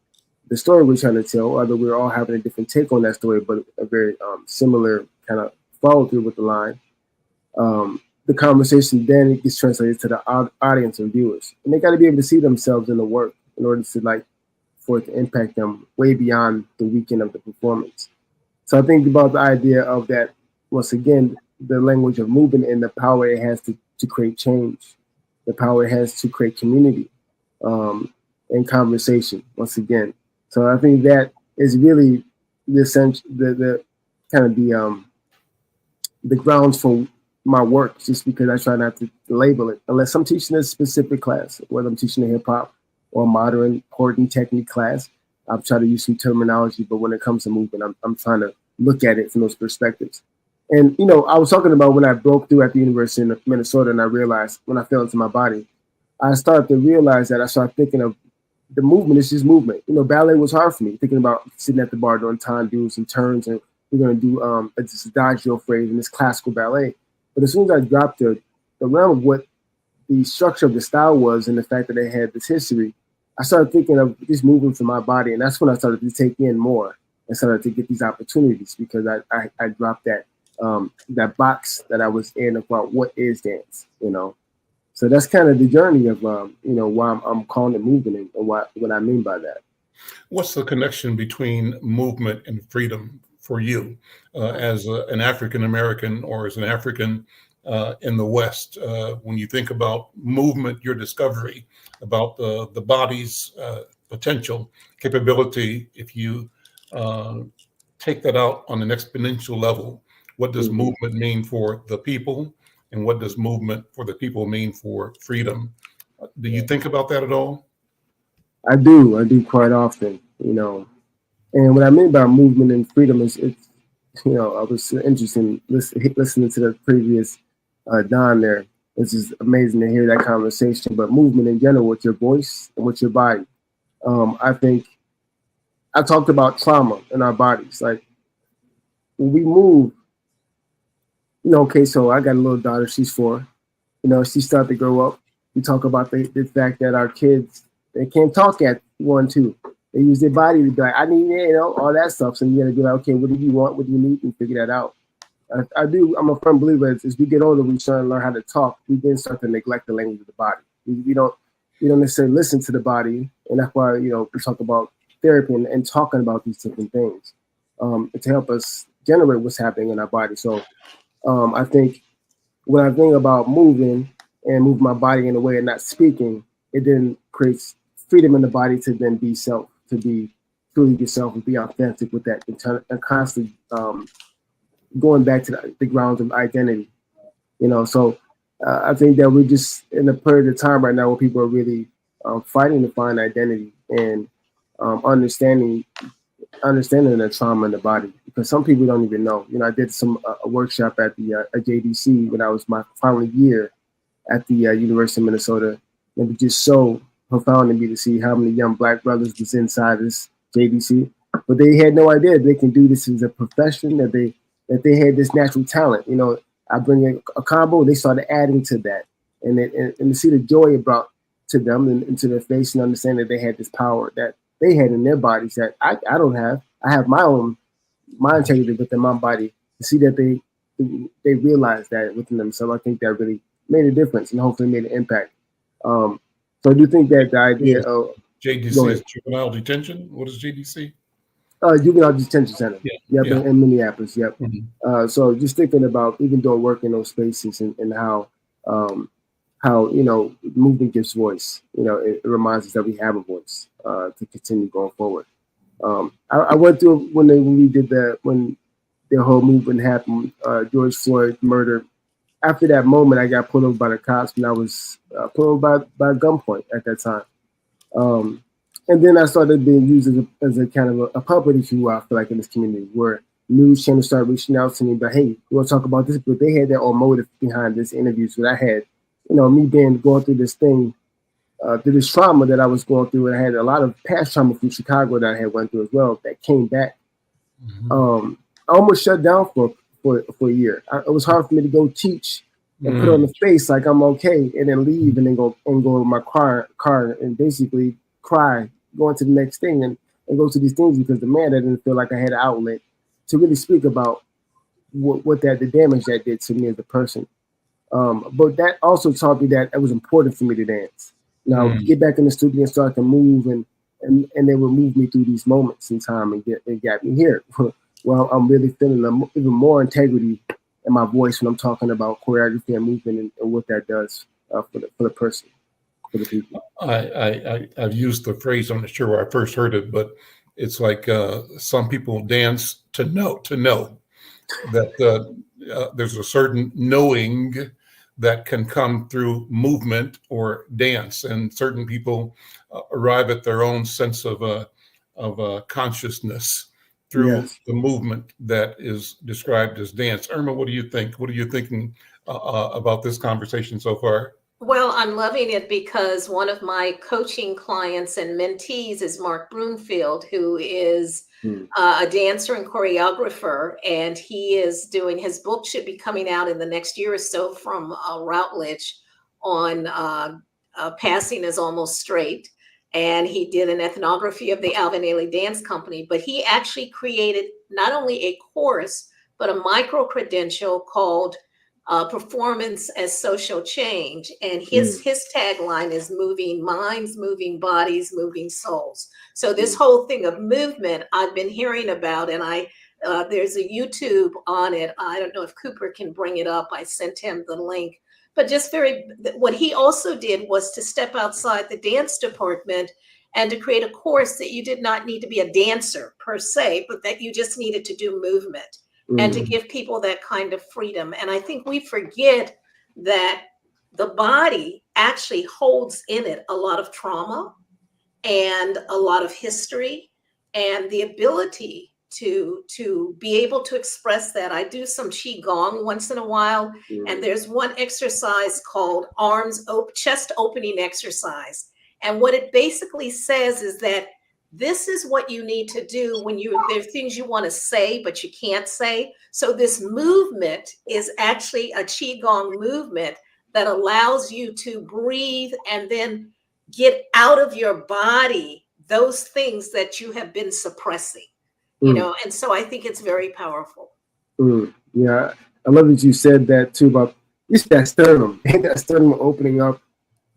the story we're trying to tell, although we're all having a different take on that story, but a very similar kind of follow through with the line. The conversation then it gets translated to the audience and viewers. And they got to be able to see themselves in the work in order to for it to impact them way beyond the weekend of the performance. So I think about the idea of that, once again, the language of movement and the power it has to create change, the power it has to create community and conversation, once again. So I think that is really the essential, the kind of the grounds for my work, just because I try not to label it, unless I'm teaching a specific class, whether I'm teaching a hip hop or modern chord technique class. I'll try to use some terminology, but when it comes to movement, I'm trying to look at it from those perspectives. And, I was talking about when I broke through at the University of Minnesota, and I realized when I fell into my body, I started to realize that I started thinking of the movement is just movement. Ballet was hard for me, thinking about sitting at the bar doing tandos and turns, and we're going to do this adagio phrase in this classical ballet. But as soon as I dropped the realm of what the structure of the style was and the fact that they had this history, I started thinking of just moving from my body. And that's when I started to take in more and started to get these opportunities, because I dropped that box that I was in about what is dance, So that's kind of the journey of, why I'm calling it movement and what I mean by that. What's the connection between movement and freedom for you as an African American or as an African in the West? When you think about movement, your discovery about the body's potential capability, if you take that out on an exponential level, what does movement mean for the people? And what does movement for the people mean for freedom? Do you think about that at all? I do quite often, And what I mean by movement and freedom is, I was interested listening to the previous Don there. It's just amazing to hear that conversation. But movement in general, with your voice and with your body, I think I talked about trauma in our bodies. Like when we move, okay, so I got a little daughter, she's 4. She started to grow up. We talk about the fact that our kids, they can't talk at 1, 2. They use their body to be like, I need, all that stuff. So you got to be like, okay, what do you want? What do you need? And figure that out. I'm a firm believer as we get older, we start to learn how to talk. We then start to neglect the language of the body. We don't necessarily listen to the body. And that's why, we talk about therapy and talking about these different things to help us generate what's happening in our body. So I think when I think about moving and move my body in a way and not speaking, it then creates freedom in the body to then be self, to be truly yourself and be authentic with that and constantly going back to the grounds of identity, So I think that we're just in a period of time right now where people are really fighting to find identity and understanding the trauma in the body, because some people don't even know. I did a workshop at the JDC when I was my final year at the University of Minnesota. It was just so profound to me to see how many young Black brothers was inside this JDC, but they had no idea they can do this as a profession, that they had this natural talent. I bring a combo, they started adding to that, and to see the joy it brought to them and to their face, and understand that they had this power that they had in their bodies that I don't have. I have my integrity within my body. To see that they realized that within themselves, I think that really made a difference and hopefully made an impact. So I do think that the idea of JDC is juvenile detention. What is JDC? Juvenile Detention Center. Yeah. In Minneapolis. Yep. Mm-hmm. So just thinking about even doing work in those spaces and how movement gives voice. It reminds us that we have a voice to continue going forward. I went through when the whole movement happened, George Floyd murder. After that moment, I got pulled over by the cops, and I was pulled over by gunpoint at that time. And then I started being used as a kind of a puppet, if you will, I feel like, in this community, where news channels started reaching out to me, but hey, we want to talk about this. But they had their own motive behind this interview. So I had, me going through this thing, through this trauma that I was going through, and I had a lot of past trauma from Chicago that I had went through as well that came back. I almost shut down for a year. It was hard for me to go teach and put on the face like I'm okay, and then leave and then go to my car and basically cry, going to the next thing and go to these things, because I didn't feel like I had an outlet to really speak about what the damage that did to me as a person. But that also taught me that it was important for me to dance. Get back in the studio and start to move, and they would move me through these moments in time and got me here. Well, I'm really feeling even more integrity in my voice when I'm talking about choreography and movement and what that does for the person, for the people. I've used the phrase, I'm not sure where I first heard it, but it's like some people dance to know that there's a certain knowing that can come through movement or dance, and certain people arrive at their own sense of consciousness through Yes. the movement that is described as dance. Irma, what do you think? What are you thinking about this conversation so far? Well, I'm loving it because one of my coaching clients and mentees is Mark Broomfield, who is a dancer and choreographer, and he is doing, his book should be coming out in the next year or so from Routledge on Passing is Almost Straight. And he did an ethnography of the Alvin Ailey Dance Company, but he actually created not only a course, but a micro-credential called Performance as Social Change. And his tagline is moving minds, moving bodies, moving souls. So this whole thing of movement I've been hearing about, and there's a YouTube on it. I don't know if Cooper can bring it up. I sent him the link. But just what he also did was to step outside the dance department and to create a course that you did not need to be a dancer per se, but that you just needed to do movement and to give people that kind of freedom. And I think we forget that the body actually holds in it a lot of trauma and a lot of history and the ability to be able to express that. I do some Qigong once in a while, and there's one exercise called chest opening exercise. And what it basically says is that this is what you need to do when there's things you want to say, but you can't say. So this movement is actually a Qigong movement that allows you to breathe and then get out of your body those things that you have been suppressing. You know, and so I think it's very powerful. Yeah, I love that you said that too about just that sternum, that sternum opening up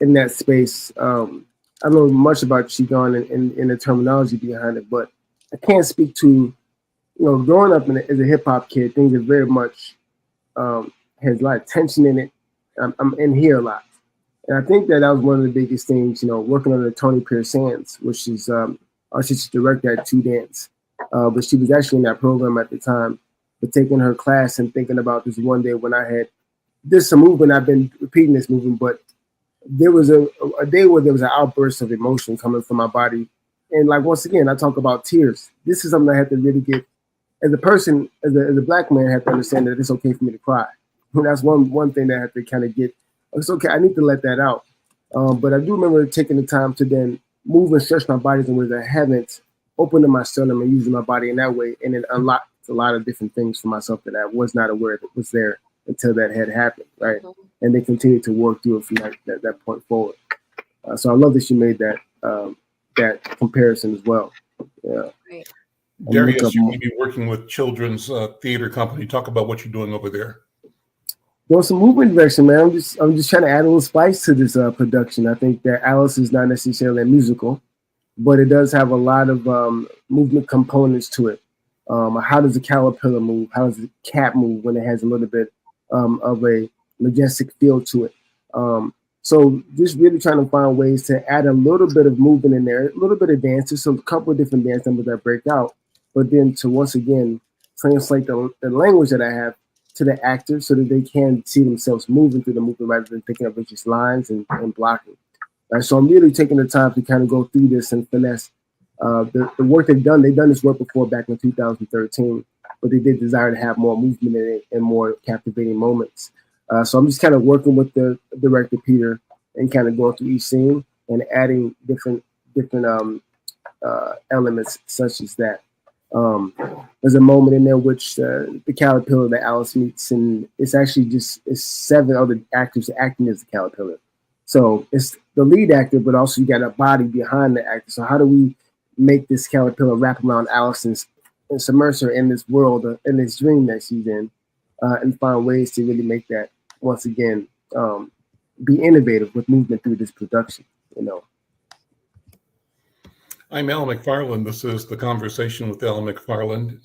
in that space. I don't know much about Qigong and the terminology behind it, but I can't speak to, growing up as a hip hop kid, things are very much has a lot of tension in it. I'm in here a lot, and I think that was one of the biggest things. Working under Tony Pierce Sands, which is artistic director at Two Dance. But she was actually in that program at the time, but taking her class and thinking about this one day when I had this movement. I've been repeating this movement, but there was a day where there was an outburst of emotion coming from my body. And like, once again, I talk about tears. This is something I had to really get as a person, as a black man, I have to understand that it's okay for me to cry. And that's one thing that I have to kind of get. It's okay. I need to let that out. But I do remember taking the time to then move and stretch my body in ways I haven't, opening my sternum and using my body in that way, and it unlocked a lot of different things for myself that I was not aware that was there until that had happened, right? And they continued to work through it from that point forward. So I love that you made that comparison as well. Yeah. Right. Darrius, you may be working with Children's Theater Company. Talk about what you're doing over there. Doing some movement direction, man. I'm just trying to add a little spice to this production. I think that Alice is not necessarily a musical, but it does have a lot of movement components to it. How does a caterpillar move? How does a cat move when it has a little bit of a majestic feel to it? So just really trying to find ways to add a little bit of movement in there, a little bit of dance, so a couple of different dance numbers that break out, but then to once again translate the language that I have to the actors so that they can see themselves moving through the movement rather than thinking of it just lines and blocking. Right, so I'm really taking the time to kind of go through this and finesse the work they've done. They've done this work before back in 2013, but they did desire to have more movement in it and more captivating moments. So I'm just kind of working with the director, Peter, and kind of going through each scene and adding different elements such as that. There's a moment in there which the caterpillar that Alice meets, and it's actually it's 7 other actors acting as the caterpillar. So it's the lead actor, but also you got a body behind the actor. So how do we make this caterpillar wrap around Alice and submerge her in this world, in this dream that she's in, and find ways to really make that, once again, be innovative with movement through this production, I'm Al McFarlane. This is the Conversation with Al McFarlane,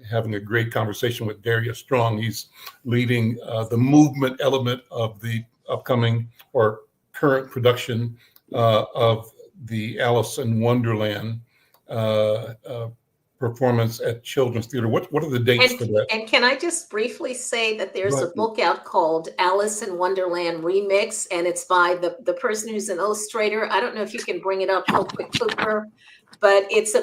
having a great conversation with Darrius Strong. He's leading the movement element of the upcoming or current production of the Alice in Wonderland performance at Children's Theater. What are the dates for that? And can I just briefly say that there's a book out called Alice in Wonderland Remix, and it's by the person who's an illustrator. I don't know if you can bring it up real quick, Cooper, but it's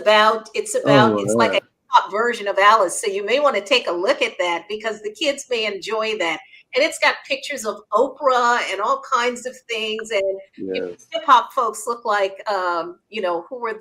like hop version of Alice, so you may want to take a look at that because the kids may enjoy that. And it's got pictures of Oprah and all kinds of things. And Yes. hip hop folks look like, who were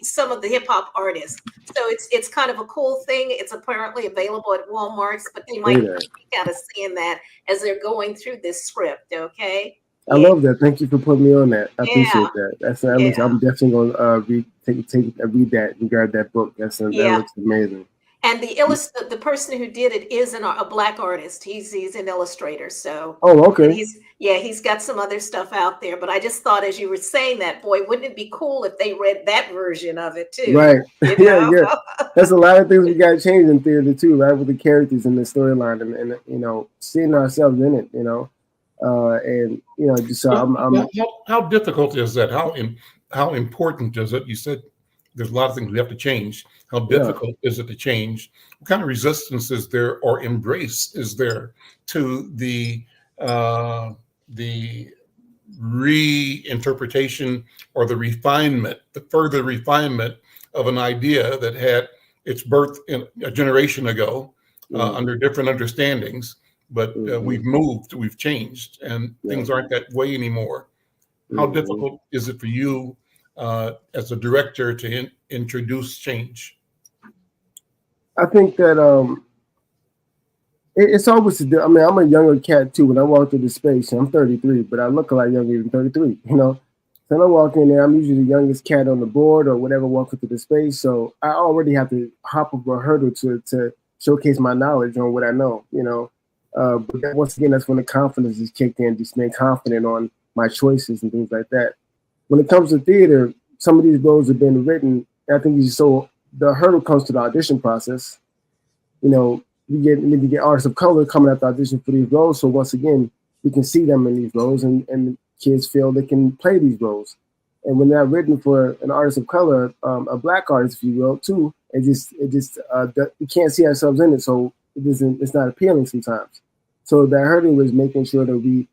some of the hip hop artists. So it's kind of a cool thing. It's apparently available at Walmart's, but they might kick out of seeing that as they're going through this script. Okay. I love that. Thank you for putting me on that. I appreciate that. Yeah. I'm definitely going to read that and grab that book. That looks amazing. And the person who did it is a Black artist. He's an illustrator. So okay. He's got some other stuff out there. But I just thought, as you were saying that, boy, wouldn't it be cool if they read that version of it too? Right. Yeah. That's a lot of things we got to change in theater too, right? With the characters and the storyline, and seeing ourselves in it, just so how difficult is that? How important is it? You said there's a lot of things we have to change. How difficult is it to change? What kind of resistance is there or embrace is there to the reinterpretation or the refinement, the further refinement of an idea that had its birth in a generation ago under different understandings? But we've moved, we've changed, and things aren't that way anymore. How difficult is it for you as a director to introduce change? I think that it's always. I'm a younger cat too. When I walk through the space, I'm 33, but I look a lot younger than 33. So when I walk in there, I'm usually the youngest cat on the board or whatever walking through the space. So I already have to hop over a hurdle to showcase my knowledge on what I know. But once again, that's when the confidence is kicked in, just being confident on my choices and things like that. When it comes to theater, some of these roles have been written. I think the hurdle comes to the audition process. We need to get artists of color coming out the audition for these roles. So once again, we can see them in these roles, and kids feel they can play these roles. And when they're written for an artist of color, a Black artist, if you will, too, we can't see ourselves in it, so it's not appealing sometimes. So that hurdle is making sure that we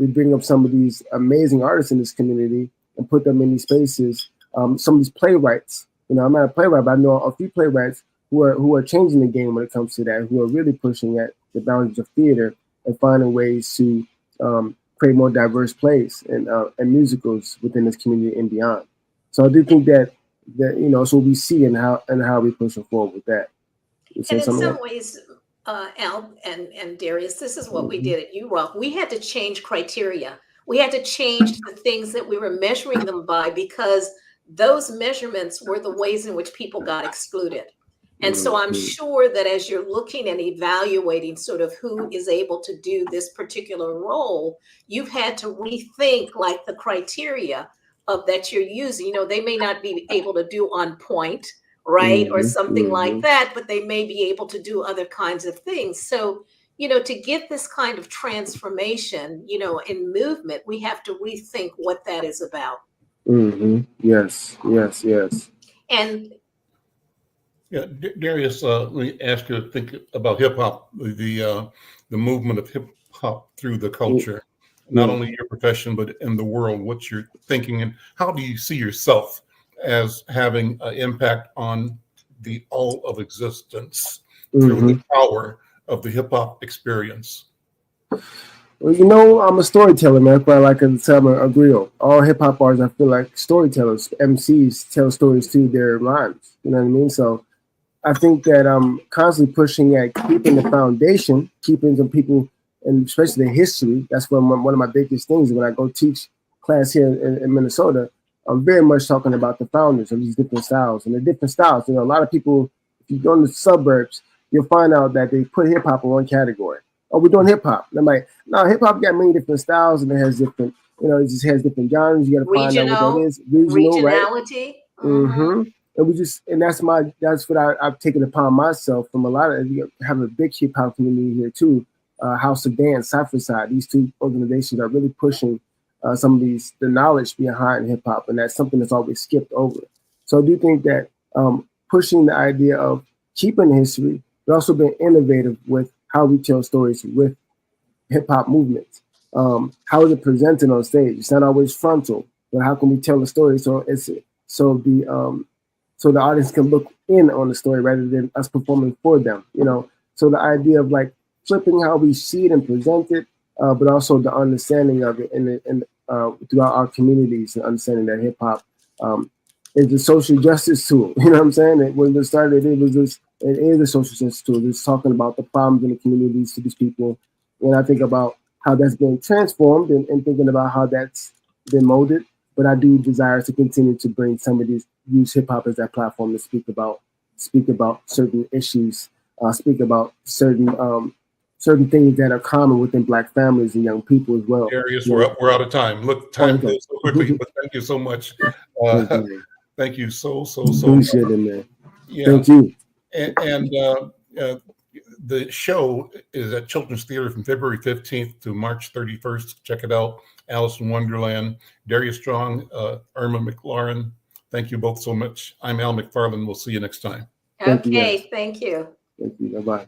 bring up some of these amazing artists in this community and put them in these spaces. Some of these playwrights, I'm not a playwright, but I know a few playwrights who are changing the game when it comes to that, who are really pushing at the boundaries of theater and finding ways to create more diverse plays and musicals within this community and beyond. So I do think that so we see and how we push forward with that. And in some ways, Al and Darrius, this is what we did at UROC. We had to change criteria. We had to change the things that we were measuring them by, because those measurements were the ways in which people got excluded. And so I'm sure that as you're looking and evaluating sort of who is able to do this particular role, you've had to rethink like the criteria of that you're using. They may not be able to do on point, right? Or something like that, but they may be able to do other kinds of things. So, to get this kind of transformation, in movement, we have to rethink what that is about. Yes. And Darrius, let me ask you to think about hip hop, the movement of hip hop through the culture, not only your profession, but in the world, what you're thinking, and how do you see yourself as having an impact on the all of existence through the power of the hip hop experience? Well, I'm a storyteller, man. That's why I like to tell a grill. All hip hop artists, I feel like storytellers, MCs tell stories through their rhymes. You know what I mean? So I think that I'm constantly pushing at keeping the foundation, keeping some people, and especially the history. That's one of my biggest things. When I go teach class here in Minnesota, I'm very much talking about the founders of these different styles. And the different styles, a lot of people, if you go in the suburbs, you'll find out that they put hip hop in one category. Oh, we're doing hip hop. I'm like, no, hip hop got many different styles, and it has different, it just has different genres. You got to find out what that is. Regionality. Right? And that's what I've taken upon myself from a lot of having a big hip hop community here too. House of Dance, Cypher Side, these two organizations are really pushing some of the knowledge behind hip hop, and that's something that's always skipped over. So I do think that pushing the idea of keeping history, but also being innovative with how we tell stories with hip hop movements. How is it presented on stage? It's not always frontal, but how can we tell a story so so the audience can look in on the story rather than us performing for them, you know. So the idea of like flipping how we see it and present it, but also the understanding of it and throughout our communities, and understanding that hip hop is a social justice tool. You know what I'm saying? When it started, it is a social justice tool. It's talking about the problems in the communities to these people. When I think about how that's been transformed and thinking about how that's been molded, but I do desire to continue to bring some of these, use hip hop as that platform to speak about certain issues, speak about certain things that are common within Black families and young people as well. Darrius, we're out of time. Look, time goes so quickly, but thank you so much. Thank you so Appreciate it, man. Yeah. Thank you. And the show is at Children's Theater from February 15th to March 31st. Check it out. Alice in Wonderland. Darrius Strong, Irma McClaurin. Thank you both so much. I'm Al McFarlane. We'll see you next time. Okay, thank you. Thank you. Bye-bye.